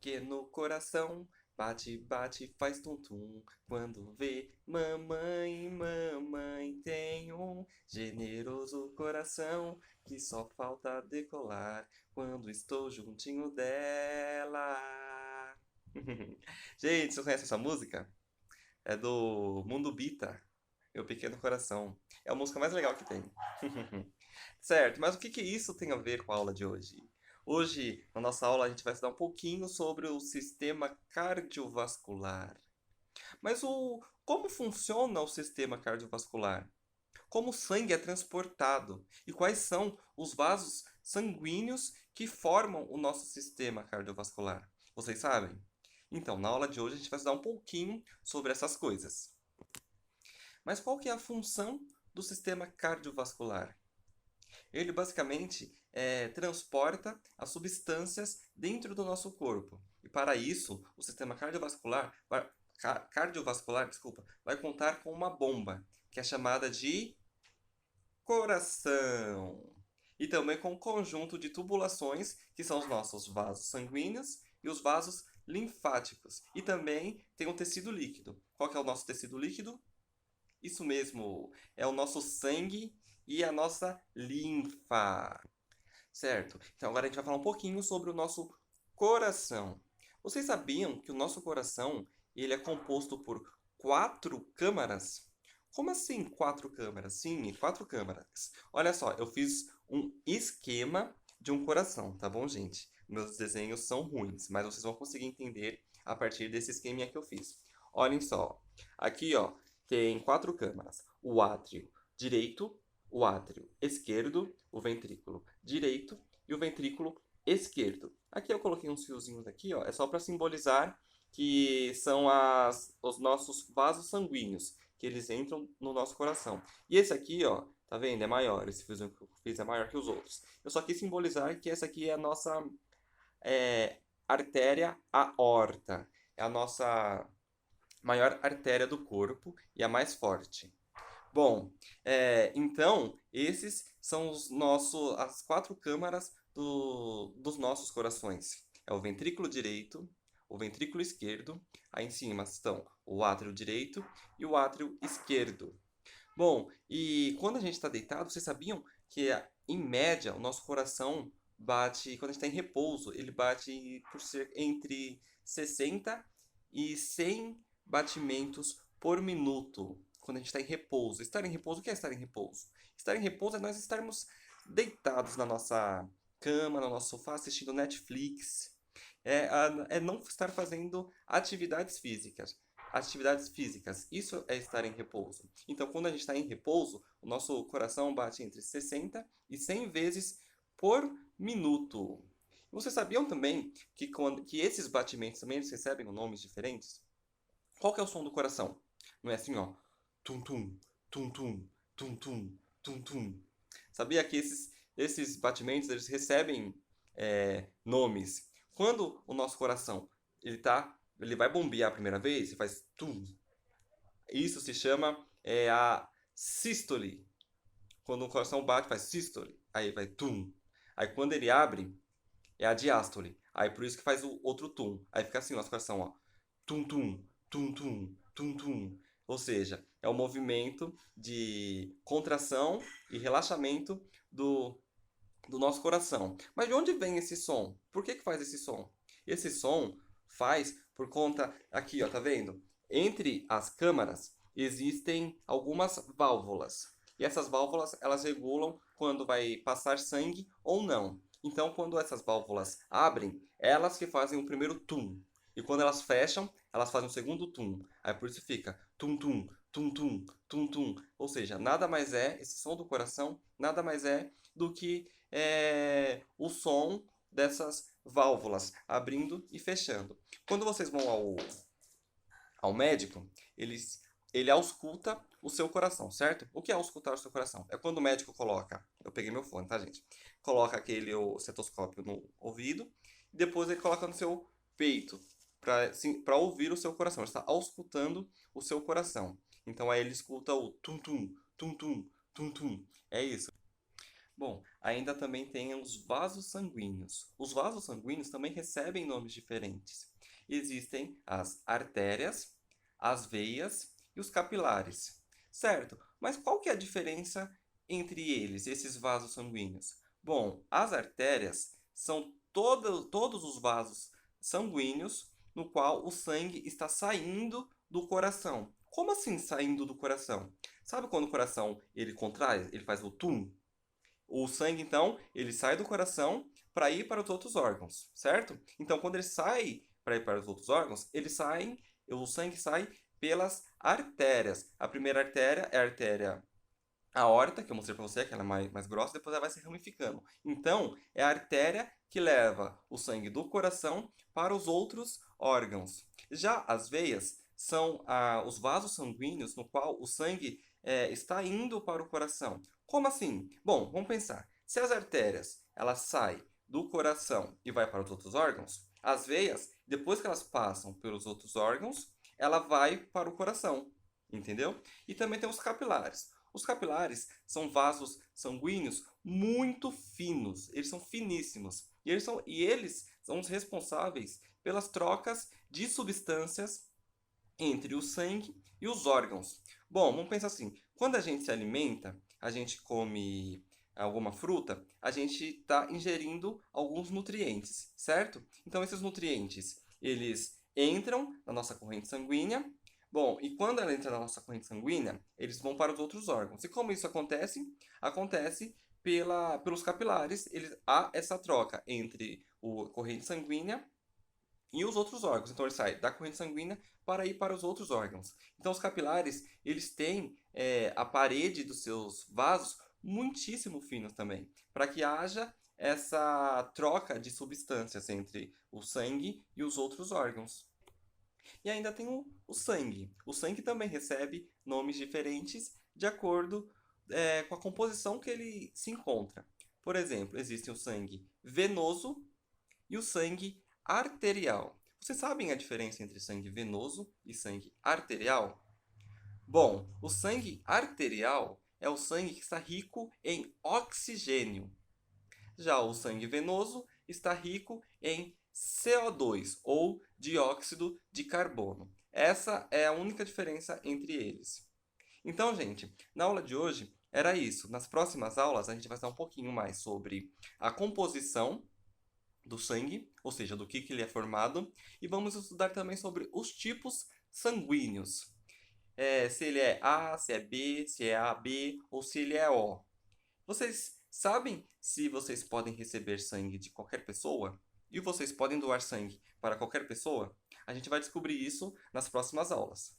pequeno coração bate, bate, faz tum-tum. Quando vê mamãe, mamãe tem um generoso coração que só falta decolar quando estou juntinho dela. Gente, você conhece essa música? É do Mundo Bita, Meu Pequeno Coração. É a música mais legal que tem. Certo, mas o que que isso tem a ver com a aula de hoje? Hoje, na nossa aula, a gente vai estudar um pouquinho sobre o sistema cardiovascular. Mas como funciona o sistema cardiovascular? Como o sangue é transportado? E quais são os vasos sanguíneos que formam o nosso sistema cardiovascular? Vocês sabem? Então, na aula de hoje, a gente vai estudar um pouquinho sobre essas coisas. Mas qual que é a função do sistema cardiovascular? Ele basicamente transporta as substâncias dentro do nosso corpo. E para isso, o sistema cardiovascular, desculpa, vai contar com uma bomba, que é chamada de coração. E também com um conjunto de tubulações, que são os nossos vasos sanguíneos e os vasos linfáticos. E também tem um tecido líquido. Qual que é o nosso tecido líquido? Isso mesmo, é o nosso sangue e a nossa linfa, certo? Então agora a gente vai falar um pouquinho sobre o nosso coração. Vocês sabiam que o nosso coração ele é composto por quatro câmaras? Como assim quatro câmaras? Sim, quatro câmaras. Olha só, eu fiz um esquema de um coração, tá bom, gente? Meus desenhos são ruins, mas vocês vão conseguir entender a partir desse esqueminha que eu fiz. Olhem só, aqui ó, tem quatro câmaras. O átrio direito, o átrio esquerdo, o ventrículo direito e o ventrículo esquerdo. Aqui eu coloquei uns fiozinhos aqui, ó, é só para simbolizar que são os nossos vasos sanguíneos, que eles entram no nosso coração. E esse aqui, ó, tá vendo? É maior, esse fiozinho que eu fiz é maior que os outros. Eu só quis simbolizar que essa aqui é a nossa artéria aorta. É a nossa maior artéria do corpo e a mais forte. Bom, então, esses são as quatro câmaras dos nossos corações. É o ventrículo direito, o ventrículo esquerdo, aí em cima estão o átrio direito e o átrio esquerdo. Bom, e quando a gente está deitado, vocês sabiam que, em média, o nosso coração bate, quando a gente está em repouso, ele bate por cerca entre 60 e 100 batimentos por minuto. Quando a gente está em repouso. Estar em repouso, o que é estar em repouso? Estar em repouso é nós estarmos deitados na nossa cama, no nosso sofá, assistindo Netflix. É não estar fazendo atividades físicas. Atividades físicas, isso é estar em repouso. Então, quando a gente está em repouso, o nosso coração bate entre 60 e 100 vezes por minuto. Vocês sabiam também que esses batimentos também eles recebem nomes diferentes? Qual que é o som do coração? Não é assim, ó, tum tum, tum tum, tum tum, tum tum. Sabia que esses batimentos eles recebem nomes? Quando o nosso coração ele vai bombear a primeira vez, ele faz tum. Isso se chama a sístole. Quando o coração bate, faz sístole. Aí vai tum. Aí quando ele abre, é a diástole. Aí por isso que faz o outro tum. Aí fica assim o nosso coração, ó. Tum tum, tum tum, tum tum. Ou seja, é o movimento de contração e relaxamento do nosso coração. Mas de onde vem esse som? Por que que faz esse som? Esse som faz por conta aqui, ó, tá vendo? Entre as câmaras existem algumas válvulas. E essas válvulas, elas regulam quando vai passar sangue ou não. Então, quando essas válvulas abrem, elas que fazem o primeiro tum. E quando elas fecham, elas fazem o segundo tum. Aí por isso fica tum tum, tum tum, tum tum. Ou seja, nada mais é, esse som do coração, nada mais é do que o som dessas válvulas abrindo e fechando. Quando vocês vão ao médico, ele ausculta o seu coração, certo? O que é auscultar o seu coração? É quando o médico coloca, eu peguei meu fone, tá, gente? Coloca aquele o cetoscópio no ouvido e depois ele coloca no seu peito para ouvir o seu coração. Ele está auscultando o seu coração. Então aí ele escuta o tum tum, tum tum, tum tum. É isso. Bom, ainda também tem os vasos sanguíneos. Os vasos sanguíneos também recebem nomes diferentes. Existem as artérias, as veias e os capilares. Certo, mas qual que é a diferença entre eles, esses vasos sanguíneos? Bom, as artérias são todos os vasos sanguíneos no qual o sangue está saindo do coração. Como assim saindo do coração? Sabe quando o coração ele contrai, ele faz o tum? O sangue, então, ele sai do coração para ir para os outros órgãos, certo? Então, quando ele sai para ir para os outros órgãos, o sangue sai pelas artérias. A primeira artéria é a artéria aorta, que eu mostrei para você, que ela é mais grossa, depois ela vai se ramificando. Então, é a artéria que leva o sangue do coração para os outros órgãos. Já as veias são os vasos sanguíneos no qual o sangue está indo para o coração. Como assim? Bom, vamos pensar. Se as artérias elas saem do coração e vai para os outros órgãos, as veias, depois que elas passam pelos outros órgãos, ela vai para o coração, entendeu? E também tem os capilares. Os capilares são vasos sanguíneos muito finos, eles são finíssimos. E eles são os responsáveis pelas trocas de substâncias entre o sangue e os órgãos. Bom, vamos pensar assim: quando a gente se alimenta, a gente come alguma fruta, a gente está ingerindo alguns nutrientes, certo? Então, esses nutrientes, eles entram na nossa corrente sanguínea. Bom, e quando ela entra na nossa corrente sanguínea, eles vão para os outros órgãos. E como isso acontece? Acontece pelos capilares. Há essa troca entre a corrente sanguínea e os outros órgãos. Então ele sai da corrente sanguínea para ir para os outros órgãos. Então os capilares, eles têm a parede dos seus vasos muitíssimo finos também, para que haja essa troca de substâncias entre o sangue e os outros órgãos. E ainda tem o sangue. O sangue também recebe nomes diferentes de acordo com a composição que ele se encontra. Por exemplo, existe o sangue venoso e o sangue arterial. Vocês sabem a diferença entre sangue venoso e sangue arterial? Bom, o sangue arterial é o sangue que está rico em oxigênio. Já o sangue venoso está rico em CO2 ou dióxido de carbono. Essa é a única diferença entre eles. Então, gente, na aula de hoje era isso. Nas próximas aulas a gente vai falar um pouquinho mais sobre a composição do sangue, ou seja, do que ele é formado, e vamos estudar também sobre os tipos sanguíneos. Se ele é A, se é B, se é AB ou se ele é O. Vocês sabem se vocês podem receber sangue de qualquer pessoa? E vocês podem doar sangue para qualquer pessoa? A gente vai descobrir isso nas próximas aulas.